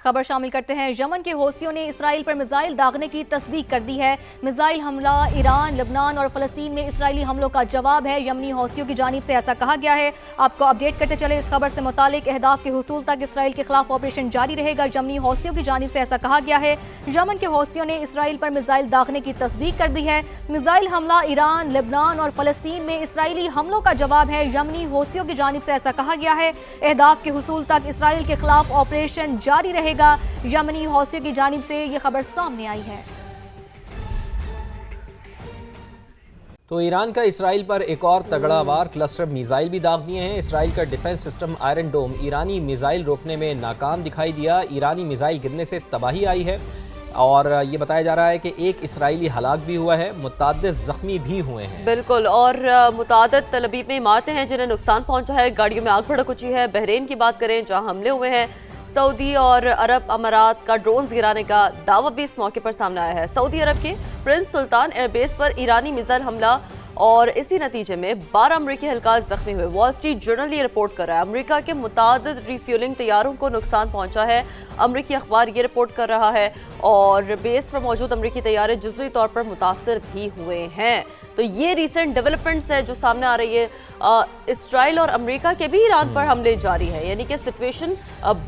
खबर शामिल करते हैं। यमन के हौसियों ने इसराइल पर मिसाइल दागने की तस्दीक कर दी है। मिसाइल हमला ईरान, लबनान और फलस्तीन में इसराइली हमलों का जवाब है। यमनी हौसियों की जानिब से ऐसा कहा गया है। आपको अपडेट करते चले इस खबर से मुतालिक अहदाफ के हुसूल तक इसराइल के खिलाफ ऑपरेशन जारी रहेगा। यमनी हौसियों की जानिब से ऐसा कहा गया है। यमन के हौसियों ने इसराइल पर मिसाइल दागने की तस्दीक कर दी है। मिसाइल हमला ईरान, लबनान और फलस्तीन में इसराइली हमलों का जवाब है। यमनी हौसियों की जानिब से ऐसा कहा गया है। अहदाफ के हुसूल तक इसराइल के खिलाफ ऑपरेशन जारी रहेगा। यमनी हौसियों की जानिब से यह खबर सामने आई है। तो ईरान का इसराइल पर एक और तगड़ा वार, क्लस्टर मिसाइल भी दाग दिए हैं। इसराइल का डिफेंस सिस्टम आयरन डोम ईरानी मिसाइल रोकने में नाकाम दिखाई दिया। ईरानी मिसाइल गिरने से तबाही आई है और ये बताया जा रहा है कि एक इसराइली हलाक भी हुआ है, मुताद्दिद जख्मी भी हुए हैं। बिल्कुल, और मुताद्दिद तलबीब में इमारतें हैं जिन्हें नुकसान पहुंचा है। गाड़ियों में आग भड़क मची है। बहरीन की बात करें जहां हमले हुए हैं। सऊदी और अरब अमारात का ड्रोन्स गिराने का दावा भी इस मौके पर सामने आया है। सऊदी अरब के प्रिंस सुल्तान एयरबेस पर ईरानी मिसाइल हमला और इसी नतीजे में 12 अमरीकी एहलकार जख्मी हुए। वॉल स्ट्रीट जर्नल ये रिपोर्ट कर रहा है। अमरीका के मुतादिद रिफ्यूलिंग तैयारों को नुकसान पहुंचा है। अमरीकी अखबार ये रिपोर्ट कर रहा है और बेस पर मौजूद अमरीकी तैयारे जुज़वी तौर पर मुतासर भी हुए हैं। तो ये रिसेंट डेवलपमेंट्स है जो सामने आ रही है। इसराइल और अमेरिका के भी ईरान पर हमले जारी है, यानी कि सिचुएशन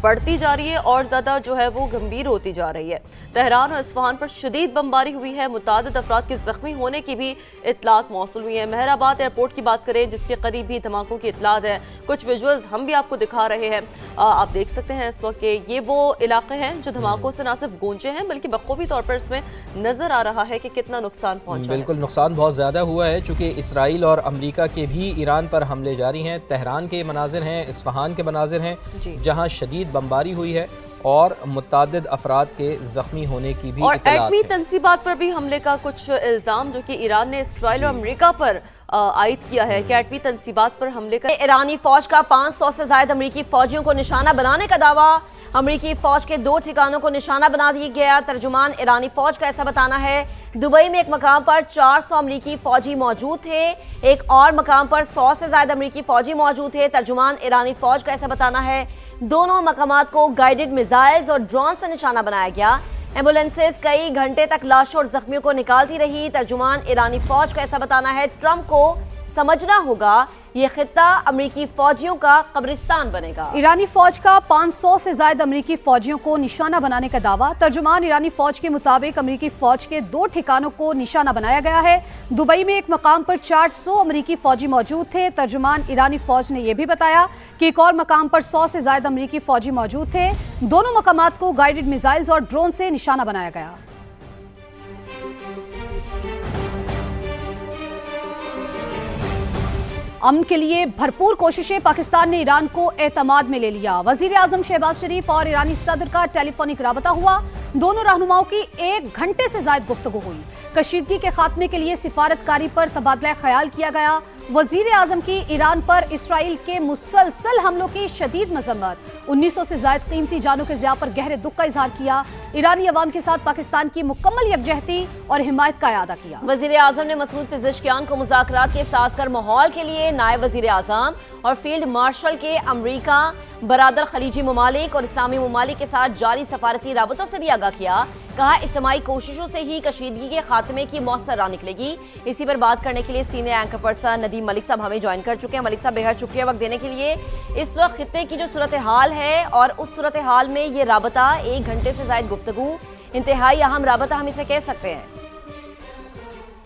बढ़ती जा रही है और ज़्यादा जो है वो गंभीर होती जा रही है। तेहरान और इस्फहान पर शदीद बमबारी हुई है। मुतादिद अफराद के जख्मी होने की भी इतलात मौसूल हुई है। मेहराबाद एयरपोर्ट की बात करें जिसके करीब भी धमाकों की इतलात है। कुछ विजुअल्स हम भी आपको दिखा रहे हैं। आप देख सकते हैं इस वक्त के ये वो इलाके हैं जो धमाकों से ना सिर्फ गूंजे हैं बल्कि बखूबी तौर पर इसमें नजर आ रहा है कि कितना नुकसान पहुंचा है। बिल्कुल, नुकसान बहुत ज़्यादा हुआ है चूँकि इसराइल और अमरीका के भी ईरान पर हमले जारी हैं। तेहरान के मनाजिर हैं, इस्फहान के मनाजिर हैं जहाँ शदीद बमबारी हुई है और मुतादिद अफराद के जख्मी होने की भी और इत्तलात एटमी है। तंसीबात पर भी हमले का कुछ इल्जाम जो कि ईरान ने इसराइल और अमेरिका पर आयद किया है कि एटमी तंसीबात पर हमले का ईरानी फौज का 500 से ज्यादा अमरीकी फौजियों को निशाना बनाने का दावा। अमरीकी फौज के 2 ठिकानों को निशाना बना दिया गया। तर्जुमान ईरानी फौज का ऐसा बताना है। दुबई में एक मकाम पर 400 अमरीकी फौजी मौजूद थे। एक और मकाम पर 100 से ज्यादा अमरीकी फौजी मौजूद थे। तर्जुमान ईरानी फौज का ऐसा बताना है। दोनों मकामात को गाइडेड मिसाइल्स और ड्रोन से निशाना बनाया गया। एम्बुलेंसेस कई घंटे तक लाशों और जख्मियों को निकालती रही। तर्जुमान ईरानी फौज का ऐसा बताना है। ट्रंप को समझना होगा ये खित्ता अमरीकी फौजियों का कब्रिस्तान बनेगा। ईरानी फौज का 500 से ज्यादा अमरीकी फौजियों को निशाना बनाने का दावा। तर्जुमान ईरानी फौज के मुताबिक अमरीकी फौज के 2 ठिकानों को निशाना बनाया गया है। दुबई में एक मकाम पर 400 अमरीकी फौजी मौजूद थे। तर्जुमान ईरानी फौज ने यह भी बताया कि एक और मकाम पर 100 से ज्यादा अमरीकी फौजी मौजूद थे। दोनों मकामात को गाइडेड मिसाइल्स और ड्रोन से निशाना बनाया गया। अमन के लिए भरपूर कोशिशें, पाकिस्तान ने ईरान को एतमाद में ले लिया। वजीर आजम शहबाज शरीफ और ईरानी सदर का टेलीफोनिक राबता हुआ। दोनों रहनुमाओं की 1 घंटे से ज्यादा गुफ्तगू हुई। कशीदगी के खात्मे के लिए सिफारतकारी पर तबादला ख्याल किया गया। वजीर आजम की ईरान पर इसराइल के मुसलसल हमलों की शदीद मजम्मत। 1900 से ज्यादा कीमती जानों के ज़िया पर गहरे दुख का इजहार किया। ईरानी अवाम के साथ पाकिस्तान की मुकम्मल यकजहती और हिमायत का अदा किया। वजीर आजम ने मसूद पेज़ेशकियान को मुज़ाकरात के साज़गार माहौल के लिए नायब वजीर आजम और फील्ड मार्शल के अमरीका, बरादर खलीजी ममालिक और इस्लामी ममालिक के साथ जारी सफारती राबतों से भी आगाह किया। कहा इज्तिमाई कोशिशों से ही कशीदगी के खात्मे की मौसर राह निकलेगी। इसी पर बात करने के लिए senior anchor person Nadeem Malik साहब हमें ज्वाइन कर चुके हैं। मलिक साहब, बेहद शुक्रिया वक्त देने के लिए। इस वक्त खित्ते की जो सूरत हाल है और उस सूरत हाल में ये राबता 1 घंटे से ज्यादा गुफ्तगू, इंतहाई अहम राबता हम इसे कह सकते हैं।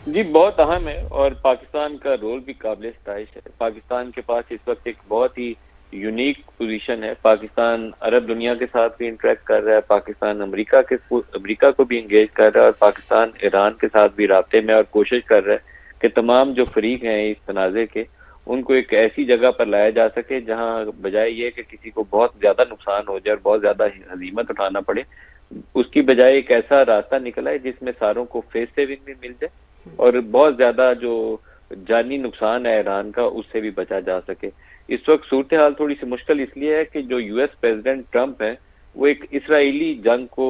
जी, बहुत अहम है और पाकिस्तान का रोल भी काबिल सताइश है। पाकिस्तान के पास इस वक्त एक बहुत ही यूनिक पोजीशन है। पाकिस्तान अरब दुनिया के साथ भी इंटरेक्ट कर रहा है, पाकिस्तान अमेरिका को भी इंगेज कर रहा है और पाकिस्तान ईरान के साथ भी राब्ते में और कोशिश कर रहा है कि तमाम जो फरीक हैं इस तनाज़े के उनको एक ऐसी जगह पर लाया जा सके जहां बजाय ये कि किसी को बहुत ज़्यादा नुकसान हो जाए और बहुत ज़्यादा हजीमत उठाना पड़े, उसकी बजाय एक ऐसा रास्ता निकला है जिसमें सारों को फेस सेविंग भी मिल जाए और बहुत ज़्यादा जो जानी नुकसान है ईरान का उससे भी बचा जा सके। इस वक्त सूरत हाल थोड़ी सी मुश्किल इसलिए है कि जो यूएस प्रेसिडेंट ट्रंप है वो एक इसराइली जंग को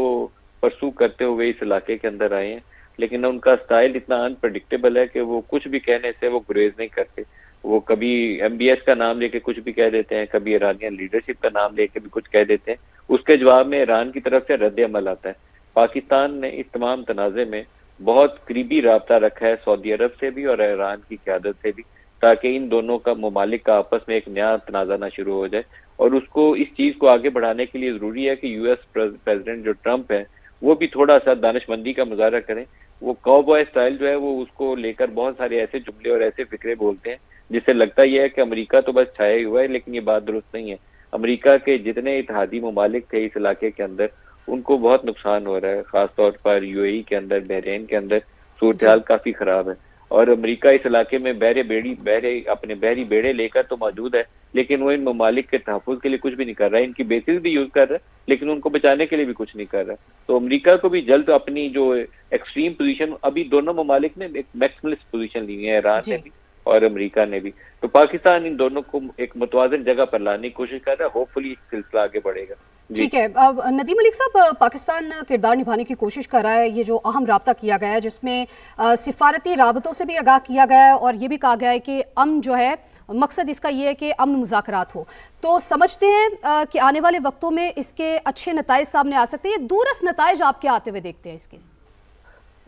परसू करते हुए इस इलाके के अंदर आए हैं, लेकिन उनका स्टाइल इतना अनप्रेडिक्टेबल है कि वो कुछ भी कहने से वो गुरेज नहीं करते। वो कभी एमबीएस का नाम लेके कुछ भी कह देते हैं, कभी ईरानियन लीडरशिप का नाम लेके भी कुछ कह देते हैं। उसके जवाब में ईरान की तरफ से रद्द अमल आता है। पाकिस्तान ने इस तमाम तनाज़े में बहुत करीबी राब्ता रखा है सऊदी अरब से भी और ईरान की क़यादत से भी, ताकि इन दोनों का ममालिक का आपस में एक नया तनाज़ा ना शुरू हो जाए। और उसको इस चीज़ को आगे बढ़ाने के लिए ज़रूरी है कि यूएस प्रेसिडेंट जो ट्रंप है वो भी थोड़ा सा दानिशमंदी का मुजाहरा करें। वो काउबॉय स्टाइल जो है वो उसको लेकर बहुत सारे ऐसे जुमले और ऐसे फिक्रे बोलते हैं जिससे लगता यह है कि अमेरिका तो बस छाया हुआ है, लेकिन ये बात दुरुस्त नहीं है। अमेरिका के जितने इत्तेहादी ममालिक थे इस इलाके के अंदर उनको बहुत नुकसान हो रहा है, खासतौर पर यूएई के अंदर, बहरीन के अंदर सूरत हाल काफी खराब है। और अमेरिका इस इलाके में अपने बहरी बेड़े लेकर तो मौजूद है, लेकिन वो इन ममालिक के तहफ़्फ़ुज़ के लिए कुछ भी नहीं कर रहा है। इनकी बेसिस भी यूज कर रहा है, लेकिन उनको बचाने के लिए भी कुछ नहीं कर रहा है। तो अमेरिका को भी जल्द अपनी जो एक्सट्रीम पोजीशन, अभी दोनों ममालिक ने एक मैक्सिमलिस्ट पोजीशन ली है, ईरान ने भी और अमेरिका ने भी, तो पाकिस्तान इन दोनों को एक मुतवाज़िन जगह पर लाने की कोशिश कर रहा है। होपफुली सिलसिला आगे बढ़ेगा। ठीक है। अब नदीम मलिक साहब, पाकिस्तान किरदार निभाने की कोशिश कर रहा है। ये जो अहम राब्ता किया गया है जिसमें सिफारती राबतों से भी आगाह किया गया है और ये भी कहा गया है कि अमन जो है, मकसद इसका ये है कि अमन मुज़ाकरात हो, तो समझते हैं कि आने वाले वक्तों में इसके अच्छे नताइज सामने आ सकते हैं। दूरस नताइज आप क्या आते हुए देखते हैं इसके?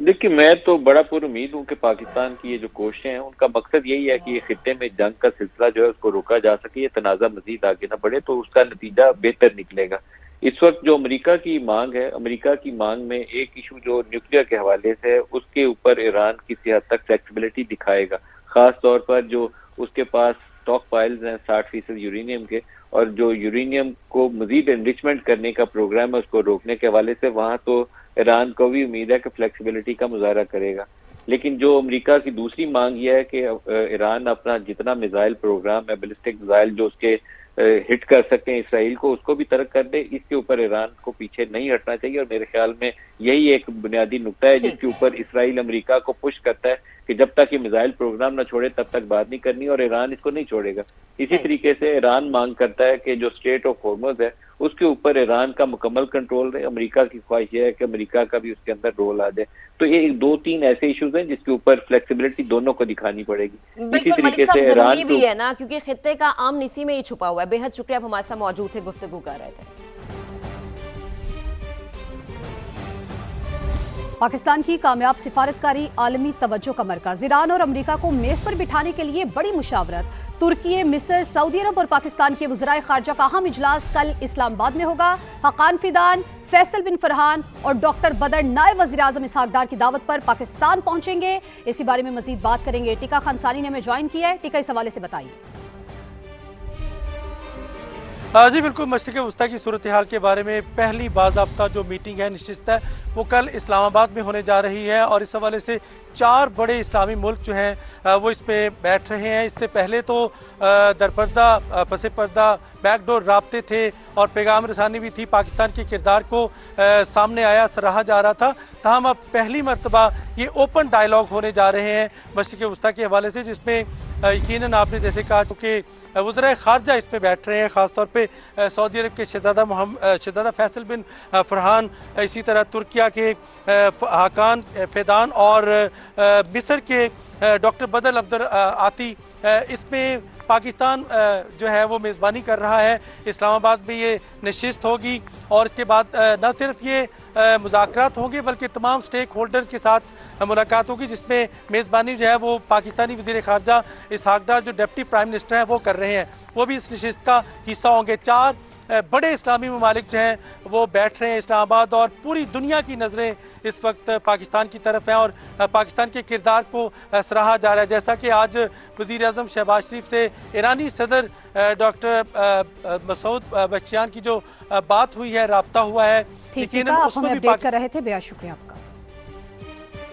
देखिए, मैं तो बड़ा पुरुमीद हूँ कि पाकिस्तान की ये जो कोशिशें हैं उनका मकसद यही है कि ये खित्ते में जंग का सिलसिला जो है उसको रोका जा सके, ये तनाज़ा मजीद आगे ना बढ़े, तो उसका नतीजा बेहतर निकलेगा। इस वक्त जो अमेरिका की मांग है, अमेरिका की मांग में एक इशू जो न्यूक्लियर के हवाले से है उसके ऊपर ईरान किसी हद तक फ्लेक्सिबिलिटी दिखाएगा, खास तौर पर जो उसके पास स्टॉक पाइल्स हैं 60% यूरेनियम के, और जो यूरेनियम को मजीद एनरिचमेंट करने का प्रोग्राम है उसको रोकने के हवाले से, वहाँ तो ईरान को भी उम्मीद है कि फ्लेक्सिबिलिटी का मुजाहरा करेगा। लेकिन जो अमेरिका की दूसरी मांग यह है कि ईरान अपना जितना मिसाइल प्रोग्राम है, बैलिस्टिक मिसाइल जो उसके हिट कर सकते हैं इसराइल को, उसको भी तर्क कर दे। इसके ऊपर ईरान को पीछे नहीं हटना चाहिए और मेरे ख्याल में यही एक बुनियादी नुक्ता है जिसके ऊपर इसराइल अमेरिका को पुश करता है कि जब तक ये मिसाइल प्रोग्राम ना छोड़े तब तक बात नहीं करनी, और ईरान इसको नहीं छोड़ेगा। इसी तरीके से ईरान मांग करता है कि जो स्ट्रेट ऑफ हॉर्मुज़ है उसके ऊपर ईरान का मुकम्मल कंट्रोल रहे। अमेरिका की ख्वाहिश यह है कि अमेरिका का भी उसके अंदर रोल आ जाए। तो ये 2-3 ऐसे इश्यूज हैं जिसके ऊपर फ्लेक्सिबिलिटी दोनों को दिखानी पड़ेगी। इसी तरीके से ईरान भी है ना, क्योंकि खित्ते का अमन इसी में ही छुपा हुआ है। बेहद शुक्रिया, आप हमारे साथ मौजूद थे, गुफ्तगू कर रहे थे। पाकिस्तान की कामयाब सिफारतकारी आलमी तवज्जो का मरकज। ईरान और अमेरिका को मेज पर बिठाने के लिए बड़ी मुशावरत। तुर्की, मिस्र, सऊदी अरब और पाकिस्तान के वज़राए ख़ारजा का अहम इजलास कल इस्लामाबाद में होगा। हक़ान फिदान, फैसल बिन फरहान और डॉक्टर बदर नायब वज़ीर-ए-आज़म इसहाक डार की दावत पर पाकिस्तान पहुंचेंगे। इसी बारे में मजीद बात करेंगे। टिका खानसानी ने हमें ज्वाइन किया है। टिका, इस हवाले से बताइए। जी बिल्कुल, मशरिक़ वस्ता की सूरत हाल के बारे में पहली बाज़ाब्ता जो मीटिंग है, नशिस्त है, वो कल इस्लामाबाद में होने जा रही है और इस हवाले से 4 बड़े इस्लामी मुल्क जो हैं वो इस पर बैठ रहे हैं। इससे पहले तो दरपर्दा पसे पर्दा बैकडोर राब्ते थे और पैगाम रसानी भी थी, पाकिस्तान के किरदार को सामने आया, सराहा जा रहा था। तमाम अब पहली मरतबा ये ओपन डायलॉग होने जा रहे हैं मशरिक़ वस्ता के हवाले से, जिसमें यकीनन आपने जैसे कहा कि वज़राए ख़ारजा इस पे बैठ रहे हैं, ख़ासतौर पे सऊदी अरब के शहज़ादा फैसल बिन फरहान, इसी तरह तुर्किया के हक़ान फिदान और मिस्र के डॉक्टर बदर अब्दुल आती। इसमें पाकिस्तान जो है वो मेज़बानी कर रहा है। इस्लामाबाद में ये नशिस्त होगी और इसके बाद न सिर्फ ये मुज़ाकरात होंगे बल्कि तमाम स्टेक होल्डर्स के साथ मुलाकात होगी, जिसमें मेज़बानी जो है वो पाकिस्तानी वज़ीर ख़ारजा इसहाक डार जो डिप्टी प्राइम मिनिस्टर हैं वो कर रहे हैं, वो भी इस नशिस्त का हिस्सा होंगे। 4 बड़े इस्लामी ममालिक जो हैं वो बैठ रहे हैं इस्लामाबाद और पूरी दुनिया की नज़रें इस वक्त पाकिस्तान की तरफ हैं और पाकिस्तान के किरदार को सराहा जा रहा है। जैसा कि आज वज़ीर आज़म शहबाज शरीफ से ईरानी सदर डॉक्टर मसूद बख्तियार की जो बात हुई है, राब्ता हुआ है, ठीक है, आप हमें अपडेट कर रहे थे। बेहद शुक्रिया आपका।